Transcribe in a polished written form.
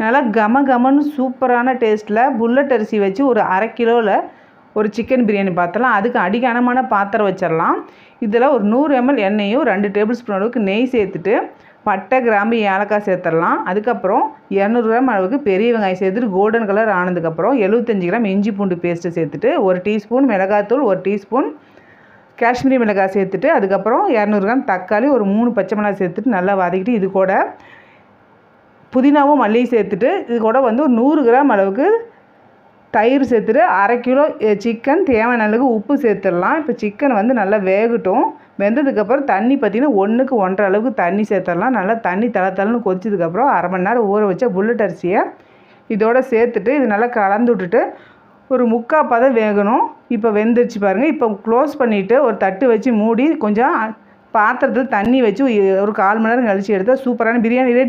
நல்லா கம கமன்னு சூப்பரான டேஸ்ட்டில் புல்லட் அரிசி வச்சு ஒரு அரை கிலோவில் ஒரு சிக்கன் பிரியாணி பார்த்தலாம். அதுக்கு அடிகனமான பாத்திரம் வச்சிடலாம். இதில் ஒரு 100 ml எண்ணெயும் 2 டேபிள் ஸ்பூன் அளவுக்கு நெய் சேர்த்துட்டு பட்டை கிராம்பு ஏலக்காய் சேர்த்துடலாம். அதுக்கப்புறம் 200 கிராம் அளவுக்கு பெரிய வெங்காயம் சேர்த்துட்டு கோல்டன் கலர் ஆனதுக்கப்புறம் 75 கிராம் இஞ்சி பூண்டு பேஸ்ட்டு சேர்த்துட்டு 1 டீஸ்பூன் மிளகாத்தூள் 1 டீஸ்பூன் காஷ்மீரி மிளகாய் சேர்த்துட்டு அதுக்கப்புறம் 200 கிராம் தக்காளி ஒரு 3 பச்சை மிளகாய் சேர்த்துட்டு நல்லா வதக்கிட்டு இது கூட புதினாவும் மல்லியும் சேர்த்துட்டு இது கூட வந்து ஒரு 100 கிராம் அளவுக்கு தயிர் சேர்த்துட்டு அரை கிலோ சிக்கன் தேவையான அளவுக்கு உப்பு சேர்த்துடலாம். இப்போ சிக்கன் வந்து நல்லா வேகட்டும். வெந்ததுக்கப்புறம் தண்ணி பார்த்திங்கன்னா 1க்கு 1.5 அளவுக்கு தண்ணி சேர்த்துடலாம். நல்லா தண்ணி தளன்னு கொதிச்சதுக்கப்புறம் அரை மணி நேரம் ஊற வச்ச புல்லட் அரிசியை இதோட சேர்த்துட்டு இது நல்லா கலந்து விட்டுட்டு ஒரு 3/4 பதம் வேகணும். இப்போ வெந்துருச்சு பாருங்கள். இப்போ க்ளோஸ் பண்ணிவிட்டு ஒரு தட்டு வச்சு மூடி கொஞ்சம் பாத்திரத்தில் தண்ணி வச்சு ஒரு 1/4 மணி நேரம் கழித்து எடுத்தால் சூப்பரான பிரியாணி ரெடி.